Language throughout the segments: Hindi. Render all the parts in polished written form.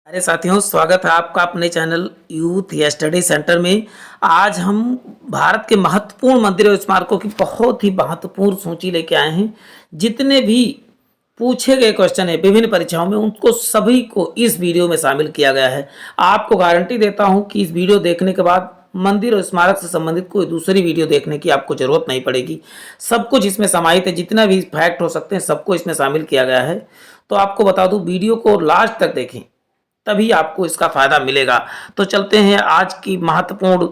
अरे साथियों, स्वागत है आपका अपने चैनल यूथ या स्टडी सेंटर में। आज हम भारत के महत्वपूर्ण मंदिरों और स्मारकों की बहुत ही महत्वपूर्ण सूची लेके आए हैं। जितने भी पूछे गए क्वेश्चन है विभिन्न परीक्षाओं में, उनको सभी को इस वीडियो में शामिल किया गया है। आपको गारंटी देता हूं कि इस वीडियो देखने के बाद मंदिर और स्मारक से संबंधित कोई दूसरी वीडियो देखने की आपको जरूरत नहीं पड़ेगी। सब कुछ इसमें समाहित है, जितना भी फैक्ट हो सकते हैं सबको इसमें शामिल किया गया है। तो आपको बता दूं, वीडियो को लास्ट तक देखें, तभी आपको इसका फायदा मिलेगा। तो चलते हैं, आज की महत्वपूर्ण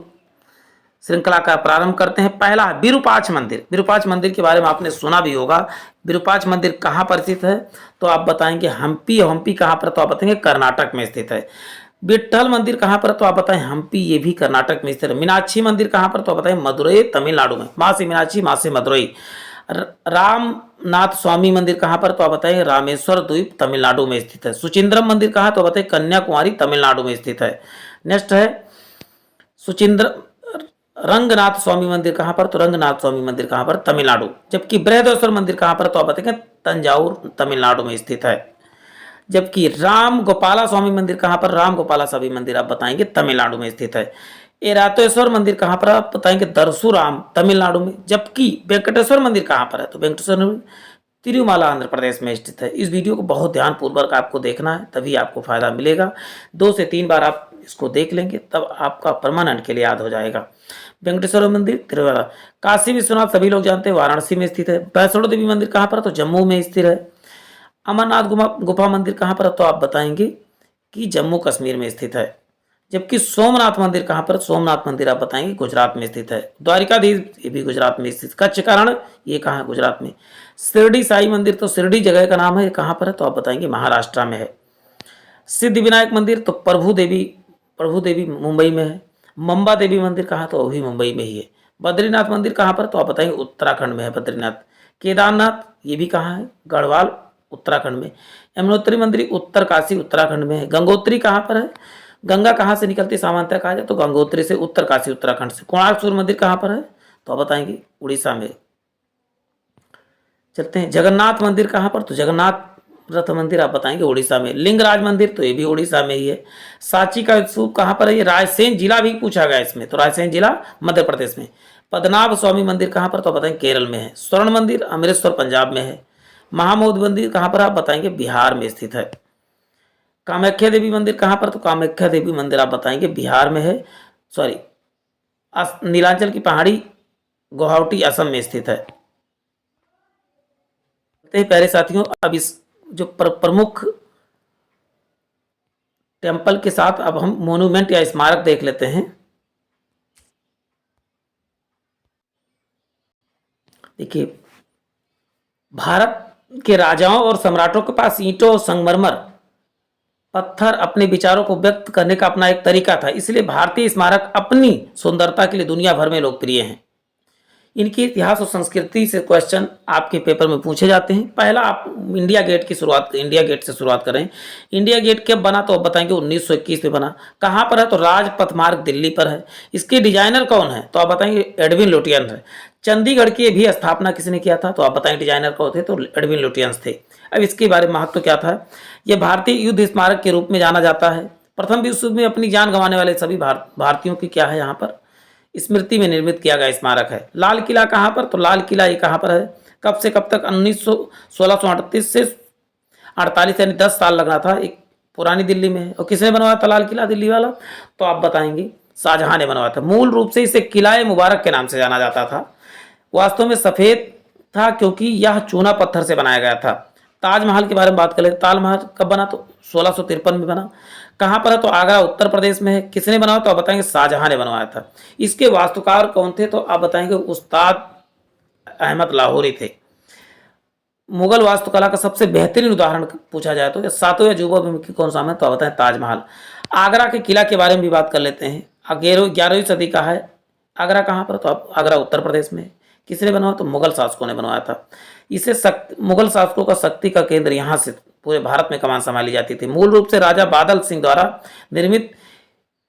श्रृंखला का प्रारंभ करते हैं। पहला है विरूपाक्ष मंदिर। विरूपाक्ष मंदिर के बारे में आपने सुना भी होगा। विरूपाक्ष मंदिर कहाँ पर स्थित है तो आप बताएंगे हम्पी। हम्पी कहाँ पर तो आप बताएंगे कर्नाटक में स्थित है। विट्ठल मंदिर कहाँ पर तो आप बताएं हम्पी, ये भी कर्नाटक में स्थित है। मीनाक्षी मंदिर कहाँ पर तो आप बताएं मदुरई तमिलनाडु में। माँ से मीनाक्षी, माँ से मदुरई। रामनाथ स्वामी मंदिर कहाँ पर तो आप बताएंगे रामेश्वर द्वीप तमिलनाडु में स्थित है। सुचिंद्रम मंदिर कहाँ तो बताएं कन्याकुमारी तमिलनाडु में स्थित है। नेक्स्ट है सुचिंद्र रंगनाथ स्वामी मंदिर कहाँ पर तो रंगनाथ स्वामी मंदिर कहाँ पर तमिलनाडु। जबकि बृहदेश्वर मंदिर कहाँ पर तो आप बताएंगे तंजावुर तमिलनाडु में स्थित है। जबकि राम गोपाला स्वामी मंदिर कहाँ पर राम गोपाला स्वामी मंदिर आप बताएंगे तमिलनाडु में स्थित है। एरातेश्वर मंदिर कहाँ पर आप बताएंगे दरसुराम तमिलनाडु में। जबकि वेंकटेश्वर मंदिर कहाँ पर है तो वेंकटेश्वर मंदिर तिरुमाला आंध्र प्रदेश में स्थित है। इस वीडियो को बहुत ध्यानपूर्वक आपको देखना है, तभी आपको फायदा मिलेगा। 2 से 3 बार आप इसको देख लेंगे तब आपका परमानेंट के लिए याद हो जाएगा। वेंकटेश्वर मंदिर तिरुमाला। काशी विश्वनाथ सभी लोग जानते हैं वाराणसी में स्थित है। वैष्णो देवी मंदिर कहाँ पर तो जम्मू में स्थित है। अमरनाथ गुफा मंदिर कहाँ पर तो आप बताएंगे कि जम्मू कश्मीर में स्थित है। जबकि सोमनाथ मंदिर कहाँ पर सोमनाथ मंदिर आप बताएंगे गुजरात में स्थित है। द्वारिकाधीश ये भी गुजरात में स्थित। कच्छ कारण ये कहाँ है गुजरात में। शिरडी साई मंदिर तो शिरडी जगह का नाम है, ये कहाँ पर है तो आप बताएंगे महाराष्ट्र में है। सिद्धि विनायक मंदिर तो प्रभु देवी मुंबई में है। मंबा देवी मंदिर कहाँ तो वो भी मुंबई में ही है। बद्रीनाथ मंदिर कहाँ पर तो आप बताएंगे उत्तराखंड में है बद्रीनाथ। केदारनाथ ये भी कहाँ है गढ़वाल उत्तराखंड में। यमुनोत्री मंदिर उत्तरकाशी उत्तराखंड में है। गंगोत्री कहाँ पर है, गंगा कहाँ से निकलती है सामान्यतः कहा जाए तो गंगोत्री से, उत्तरकाशी उत्तराखंड से। कोणार्क सूर्य मंदिर कहाँ पर है तो आप बताएंगे उड़ीसा में। चलते हैं जगन्नाथ मंदिर कहाँ पर तो जगन्नाथ रथ मंदिर आप बताएंगे उड़ीसा में। लिंगराज मंदिर तो ये भी उड़ीसा में ही है। सांची का स्तूप कहाँ पर है, ये रायसेन जिला भी पूछा गया इसमें, तो रायसेन जिला मध्य प्रदेश में। पद्मनाभ स्वामी मंदिर कहाँ पर तो बताएंगे केरल में है। स्वर्ण मंदिर अमृतसर पंजाब में है। महामोद मंदिर कहाँ पर आप बताएंगे बिहार में स्थित है। कामाख्या देवी मंदिर कहाँ पर तो कामाख्या देवी मंदिर आप बताएंगे बिहार में है, सॉरी नीलांचल की पहाड़ी गुवाहाटी असम में स्थित है। प्यारे साथियों, अब इस जो प्रमुख टेम्पल के साथ अब हम मोन्यूमेंट या स्मारक देख लेते हैं। देखिए, भारत के राजाओं और सम्राटों के पास ईंटों और संगमरमर पत्थर अपने विचारों को व्यक्त करने का अपना एक तरीका था, इसलिए भारतीय स्मारक अपनी सुंदरता के लिए दुनिया भर में लोकप्रिय हैं। इनके इतिहास और संस्कृति से क्वेश्चन आपके पेपर में पूछे जाते हैं। पहला आप इंडिया गेट से शुरुआत करें। इंडिया गेट कब बना तो आप बताएंगे 1921 में बना। कहाँ पर है तो राजपथ मार्ग दिल्ली पर है। इसके डिजाइनर कौन है तो आप बताएंगे एडविन लुटियन है। चंडीगढ़ की भी स्थापना किसने किया था तो आप बताएंगे डिजाइनर कौन थे तो एडविन लुटियंस थे। अब इसके बारे में महत्व क्या था। यह भारतीय युद्ध स्मारक के रूप में जाना जाता है। प्रथम विश्व युद्ध में अपनी जान गंवाने वाले सभी भारतीयों की क्या है यहाँ पर स्मृति में निर्मित किया गया स्मारक है। लाल किला कहाँ पर तो लाल किला ये कहाँ पर है, कब से कब तक 1638 से 48 यानी 10 साल लग रहा था। एक पुरानी दिल्ली में है। और किसने बनवाया था लाल किला दिल्ली वाला तो आप बताएंगे शाहजहां ने बनवाया था। मूल रूप से इसे किला मुबारक के नाम से जाना जाता था। वास्तव में सफेद था क्योंकि यह चूना पत्थर से बनाया गया था। ताजमहल के बारे में बात करें, ताजमहल कब बना तो 1653 में बना। कहाँ पर है तो आगरा उत्तर प्रदेश में है। किसने बनाया तो आप बताएंगे शाहजहां ने बनवाया था। इसके वास्तुकार कौन थे तो आप बताएंगे उस्ताद अहमद लाहौरी थे। मुगल वास्तुकला का सबसे बेहतरीन उदाहरण पूछा जाए तो सातों अजूबों में कौन सा है तो आप बताएं ताजमहल। आगरा के किला के बारे में भी बात कर लेते हैं। 11वीं सदी का है। आगरा कहाँ पर तो आप आगरा उत्तर प्रदेश में। किसने बनवाया तो मुगल शासकों ने बनवाया था। इसे मुगल शासकों का शक्ति का केंद्र यहाँ से पूरे भारत में कमान संभाली जाती थी। मूल रूप से राजा बादल सिंह द्वारा निर्मित,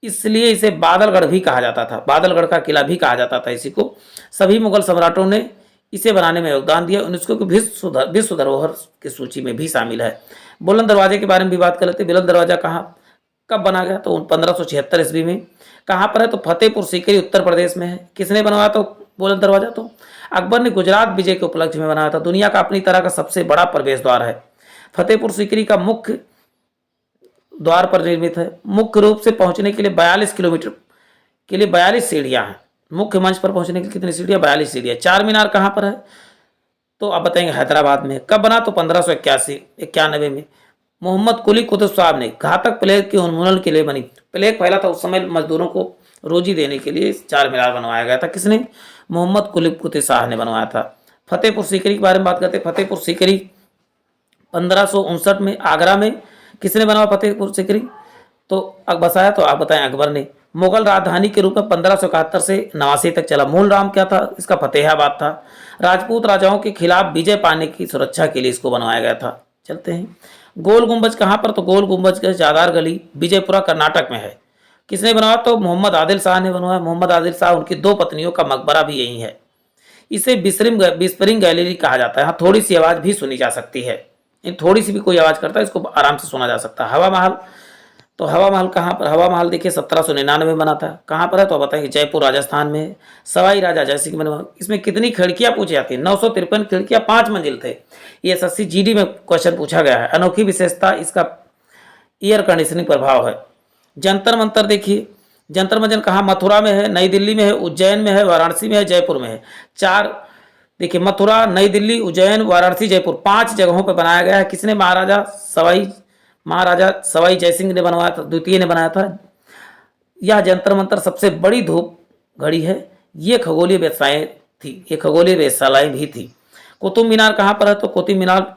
इसलिए इसे बादलगढ़ भी कहा जाता था। बादलगढ़ का किला भी कहा जाता था इसी को। सभी मुगल सम्राटों ने इसे बनाने में योगदान दिया। यूनेस्को की विश्व धरोहर की सूची में भी शामिल है। बुलंद दरवाजे के बारे में भी बात कर लेते हैं। बुलंद दरवाजा कहाँ कब बना गया? तो 1576 ईस्वी में। कहाँ पर है? तो फतेहपुर सीकरी उत्तर प्रदेश में है। किसने बनवाया? तो बुलंद दरवाजा तो अकबर ने गुजरात विजय के उपलक्ष्य में बनाया था। दुनिया का अपनी तरह का सबसे बड़ा प्रवेश द्वार है। फतेहपुर सीकरी का मुख्य द्वार पर निर्मित है। मुख्य रूप से पहुंचने के लिए 42 किलोमीटर के लिए 42 सीढ़ियां हैं। मुख्य मंच पर पहुंचने के लिए कितनी सीढ़ियां? 42 सीढ़ियां। चार मीनार कहाँ पर है? तो आप बताएंगे हैदराबाद में। कब बना? तो 1591 में। मोहम्मद कुली कुतुब साहब ने घातक प्लेग के उन्मूलन के लिए बनी। प्लेग फैला था उस समय, मजदूरों को रोजी देने के लिए चार मीनार बनवाया गया था। किसने? मोहम्मद कुली कुतुब साहब ने बनवाया था। फतेहपुर सीकरी के बारे में बात करते हैं। फतेहपुर सीकरी 1559 में आगरा में किसने बनवाया फतेहपुर सीकरी? तो बसाया तो आप बताएं अकबर ने। मुगल राजधानी के रूप में 1571 से 89 तक चला। मूल नाम क्या था इसका? फतेहाबाद था। राजपूत राजाओं के खिलाफ विजय पाने की सुरक्षा के लिए इसको बनवाया गया था। चलते हैं। गोल गुंबज कहाँ पर? तो गोल गुंबज का जादार गली विजयपुरा कर्नाटक में है। किसने बनवाया? तो मोहम्मद आदिल शाह ने बनवाया। मोहम्मद आदिल शाह, उनकी दो पत्नियों का मकबरा भी यही है। इसे बिस्परिंग गैलरी कहा जाता है। हाँ, थोड़ी सी आवाज़ भी सुनी जा सकती है। थोड़ी सी भी कोई आवाज़ करता है इसको आराम से सुना जा सकता है। हवा महल, तो हवा महल कहाँ पर? हवा महल देखिए 1799 में बना था। कहाँ पर है? तो बताइए जयपुर राजस्थान में है। सवाई राजा जयसिंह में बना। इसमें कितनी खिड़कियाँ पूछी जाती हैं? 953 खिड़कियाँ, 5 मंजिल थे। ये एसएससी जीडी में क्वेश्चन पूछा गया है। अनोखी विशेषता इसका एयर कंडीशनिंग प्रभाव है। जंतर मंतर देखिए, जंतर मंतर कहाँ? मथुरा में है, नई दिल्ली में है, उज्जैन में है, वाराणसी में है, जयपुर में है। चार देखिए, मथुरा, नई दिल्ली, उज्जैन, वाराणसी, जयपुर, 5 जगहों पर बनाया गया है। किसने? महाराजा सवाई जयसिंह ने बनवाया था, द्वितीय ने बनाया था। यह जंतर मंतर सबसे बड़ी धूप घड़ी है। ये खगोलीय वेधशालाएं थी, ये खगोलीय वेधशालाएं भी थी। कुतुब मीनार कहाँ पर है? तो कुतुब मीनार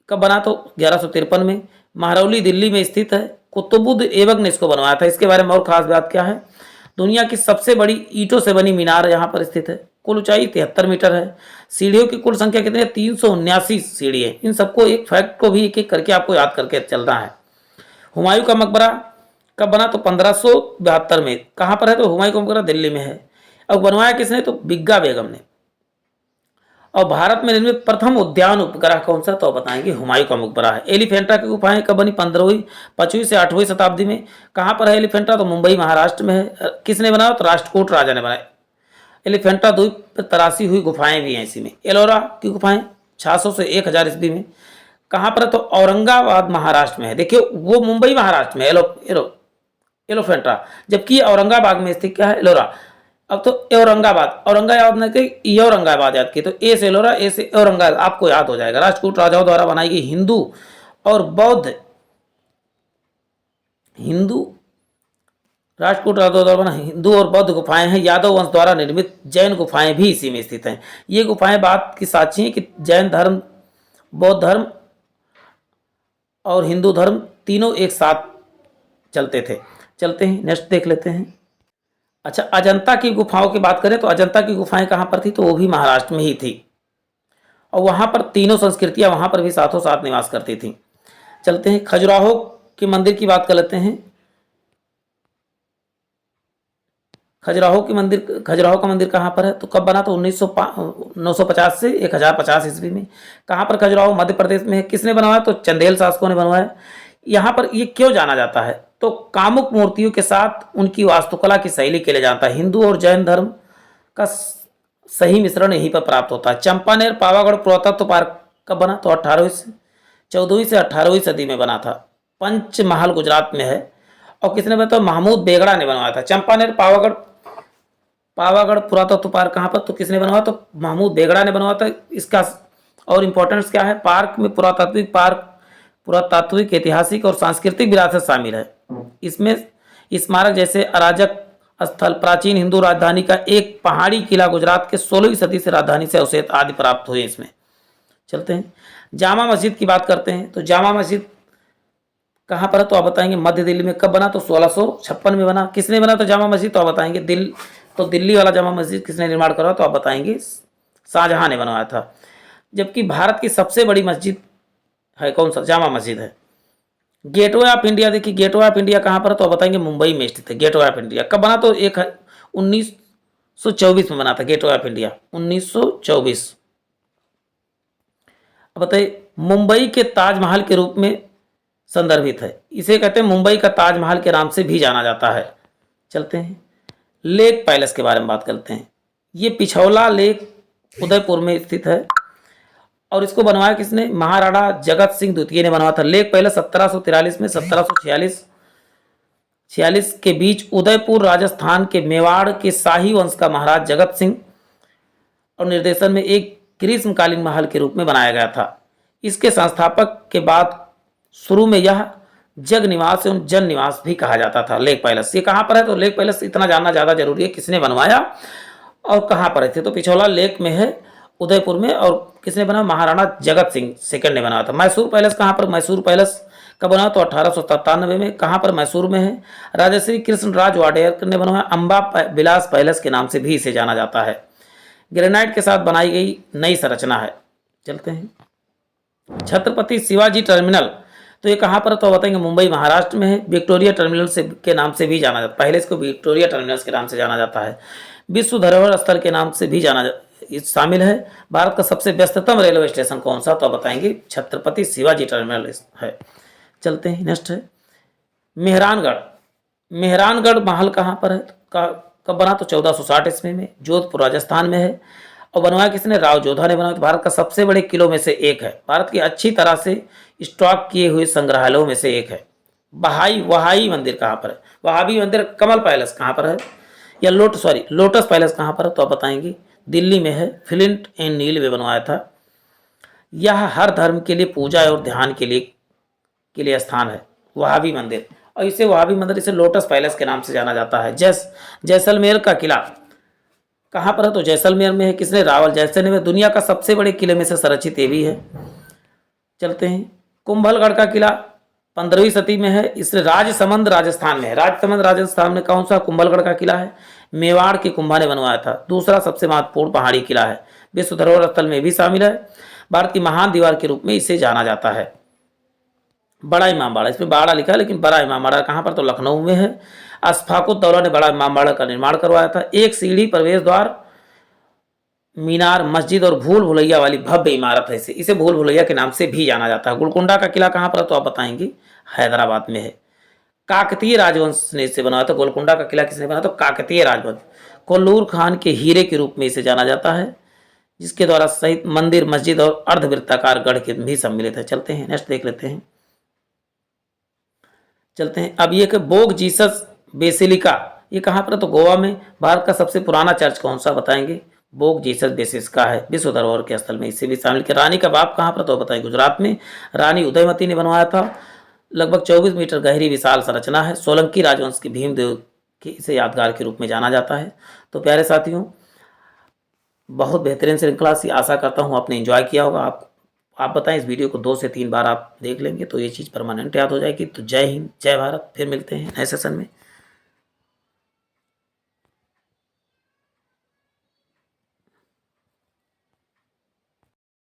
कब बना? तो 1153 में। महरौली दिल्ली में स्थित है। कुतुबुद्द ऐबक ने इसको बनवाया था। इसके बारे में और खास बात क्या है? दुनिया की सबसे बड़ी ईंटों से बनी मीनार यहाँ पर स्थित है। कुल ऊंचाई 73 मीटर है। सीढ़ियों की कुल संख्या कितनी है? 379 सीढ़ी है। इन सबको एक फैक्ट को भी एक एक करके आपको याद करके चलना है। हुमायूं का मकबरा कब बना? तो 1572 में। कहाँ पर है? तो हुमायूं का मकबरा दिल्ली में है। अब बनवाया किसने? तो बिग्गा बेगम ने। और भारत में निर्मित प्रथम उद्यान उपग्रह कौन सा? तो बताएंगे हुमायूं का मकबरा है। एलिफेंटा की गुफाएं कब बनी? 5वीं से 8वीं शताब्दी में। कहाँ पर है एलिफेंटा? तो मुंबई महाराष्ट्र में है। किसने बनाया? तो राष्ट्रकूट राजा ने बनाया। एलिफेंटा द्वीप पर तराशी हुई गुफाएं भी हैं इसी में। एलोरा की गुफाएं 600 से 1000 ईस्वी में। कहाँ पर है? तो औरंगाबाद महाराष्ट्र में है। देखिए, वो मुंबई महाराष्ट्र में एलोफेंटा, जबकि औरंगाबाद में स्थित क्या है? एलोरा। अब तो औरंगाबाद ने कही औरंगाबाद याद की, तो ए से एलोरा, ए से औरंगाबाद आपको याद हो जाएगा। राष्ट्रकूट राजाओं द्वारा बनाई गई हिंदू राष्ट्रकूट राजाओं द्वारा हिंदू और बौद्ध गुफाएं हैं। यादव वंश द्वारा निर्मित जैन गुफाएं भी इसी में स्थित हैं। ये गुफाएं बात की साक्षी हैं कि जैन धर्म, बौद्ध धर्म और हिंदू धर्म तीनों एक साथ चलते थे। चलते हैं, नेक्स्ट देख लेते हैं। अच्छा, अजंता की गुफाओं की बात करें तो अजंता की गुफाएं कहाँ पर थी? तो वो भी महाराष्ट्र में ही थी। और वहाँ पर तीनों संस्कृतियाँ वहाँ पर भी साथों साथ निवास करती थी। चलते हैं, खजुराहो के मंदिर की बात कर लेते हैं। खजुराहो का मंदिर कहाँ पर है? तो कब बना? तो 950 से 1050 ईस्वी में। कहाँ पर? खजुराहो मध्य प्रदेश में है। किसने बनवाया? तो चंदेल शासकों ने बनवाया। यहाँ पर ये क्यों जाना जाता है? तो कामुक मूर्तियों के साथ उनकी वास्तुकला की शैली के लिए जानता है। हिंदू और जैन धर्म का सही मिश्रण यहीं पर प्राप्त होता है। चंपानेर पावागढ़ पुरातत्व पार्क कब बना? तो 14वीं से 18वीं सदी में बना था। पंचमहल गुजरात में है। और किसने बनाया? तो महमूद बेगड़ा ने बनवाया था। चंपानेर पावागढ़ पुरातत्व पार्क कहाँ पर? तो किसने बनवाया? तो महमूद बेगड़ा ने बनवाया था। इसका और इम्पोर्टेंस क्या है? पार्क में पुरातात्विक, ऐतिहासिक और सांस्कृतिक विरासत शामिल है। इसमें स्मारक जैसे अराजक स्थल, प्राचीन हिंदू राजधानी का एक पहाड़ी किला, गुजरात के 16वीं सदी से राजधानी से अवशेष आदि प्राप्त हुए इसमें। चलते हैं, जामा मस्जिद की बात करते हैं। तो जामा मस्जिद कहाँ पर है? तो आप बताएंगे मध्य दिल्ली में। कब बना? तो 1656 में बना। किसने बना? तो जामा मस्जिद, तो आप बताएंगे दिल्ली वाला जामा मस्जिद किसने निर्माण करा? तो आप बताएंगे शाहजहां ने बनवाया था। जबकि भारत की सबसे बड़ी मस्जिद है कौन सा? जामा मस्जिद है। गेटवे ऑफ इंडिया देखिए, गेटवे ऑफ इंडिया कहाँ पर है? तो आप बताएंगे मुंबई में स्थित है गेटवे ऑफ इंडिया। कब बना? तो 1924 में बना था गेटवे ऑफ इंडिया, 1924। अब बताइए, मुंबई के ताजमहल के रूप में संदर्भित है। इसे कहते हैं मुंबई का ताजमहल के नाम से भी जाना जाता है। चलते हैं लेक पैलेस के बारे में बात करते हैं। ये पिछौला लेक उदयपुर में स्थित है और इसको बनवाया किसने? महाराणा जगत सिंह द्वितीय ने बनवाया था। लेक पैलेस 1743 में 1746 के बीच उदयपुर राजस्थान के मेवाड़ के शाही वंश का महाराज जगत सिंह और निर्देशन में एक ग्रीष्मकालीन महल के रूप में बनाया गया था। इसके संस्थापक के बाद शुरू में यह जग निवास एवं जन निवास भी कहा जाता था। लेक पैलेस ये कहाँ पर है? तो लेक पैलेस इतना जानना ज़्यादा जरूरी है, किसने बनवाया और कहाँ पर है। तो पिछौला लेक में है उदयपुर में, और किसने बनाया? महाराणा जगत सिंह सेकंड ने बनाया था। मैसूर पैलेस कहाँ पर? मैसूर पैलेस कब बना? तो 1897 में। कहाँ पर? मैसूर में है। राजश्री कृष्ण राज वाडेयर ने बनवाया। अम्बा विलास पैलेस के नाम से भी इसे जाना जाता है। ग्रेनाइट के साथ बनाई गई नई संरचना है। चलते हैं छत्रपति शिवाजी टर्मिनल, तो ये कहाँ पर? तो बताएंगे मुंबई महाराष्ट्र में है। विक्टोरिया टर्मिनल से के नाम से भी जाना जाता है। पहले इसको विक्टोरिया टर्मिनल्स के नाम से जाना जाता है। विश्व धरोहर स्थल के नाम से भी शामिल है। भारत का सबसे व्यस्ततम रेलवे स्टेशन कौन सा? तो बताएंगे छत्रपति शिवाजी टर्मिनल है। चलते हैं नेक्स्ट है मेहरानगढ़। मेहरानगढ़ महल कहाँ पर है? कब बना? तो 1460 ईस्वी में। जोधपुर राजस्थान में है और बनवाया किसने? राव जोधा ने बनाया। तो भारत का सबसे बड़े किलों में से एक है। भारत की अच्छी तरह से स्टॉक किए हुए संग्रहालयों में से एक है। वहाई मंदिर कहाँ पर है? वहाबी मंदिर कमल पैलेस कहाँ पर है? या लोटस पैलेस कहाँ पर है? तो आप बताएंगे दिल्ली में है। फ्लिंट एंड नील में बनवाया था। यह हर धर्म के लिए पूजा और ध्यान के लिए स्थान है वहाबी मंदिर, और इसे वहाबी मंदिर इसे लोटस पैलेस के नाम से जाना जाता है। जैसलमेर का किला कहाँ पर है? तो जैसलमेर में है। किसने? रावल जैसलमेर दुनिया का सबसे बड़े किले में से संरक्षित ये भी है। चलते हैं कुंभलगढ़ का किला 15वीं सदी में है। इस राजसमंद राजस्थान में है। राजसमंद राजस्थान में कौन सा? कुंभलगढ़ का किला है। मेवाड़ के कुंभा ने बनवाया था। दूसरा सबसे महत्वपूर्ण पहाड़ी किला है। विश्व धरोहर स्थल में भी शामिल है। भारत की महान दीवार के रूप में इसे जाना जाता है। बड़ा इमामबाड़ा, इसमें बाड़ा लिखा है लेकिन बड़ा इमामबाड़ा कहाँ पर? तो लखनऊ में है। अशफाकुद्दौला ने बड़ा इमामबाड़ा का निर्माण करवाया था। एक सीढ़ी, प्रवेश द्वार, मीनार, मस्जिद और भूल भुलैया वाली भव्य इमारत है। इसे भूल भुलैया के नाम से भी जाना जाता है। गोलकुंडा का किला कहाँ पर? तो आप बताएंगे हैदराबाद में है। काकतीय राजवंश ने इसे बनाया था। गोलकुंडा का किला किसने बनाया? तो काकतीय राजवंश। कोल्लूर खान के हीरे के रूप में इसे जाना जाता है, जिसके द्वारा सहित मंदिर, मस्जिद और अर्धवृत्ताकार गढ़ के भी सम्मिलित है। चलते हैं नेक्स्ट देख लेते हैं। चलते हैं अब ये बोग जीसस बेसिलिका, ये कहाँ पर? तो गोवा में। भारत का सबसे पुराना चर्च कौन सा? बताएंगे बोग जीसस बेसिलिका है। विश्व धरोहर के स्थल में इसे भी शामिल किया। रानी का बाप कहाँ पर? तो बताएंगे गुजरात में। रानी उदयमती ने बनवाया था। लगभग 24 मीटर गहरी विशाल संरचना है। सोलंकी राजवंश के भीमदेव के इसे यादगार के रूप में जाना जाता है। तो प्यारे साथियों, बहुत बेहतरीन श्रृंखला सी, आशा करता हूँ आपने एंजॉय किया होगा। आप बताएं, इस वीडियो को 2 से 3 बार आप देख लेंगे तो ये चीज़ परमानेंट याद हो जाएगी। तो जय हिंद, जय भारत। फिर मिलते हैं नए सेशन में।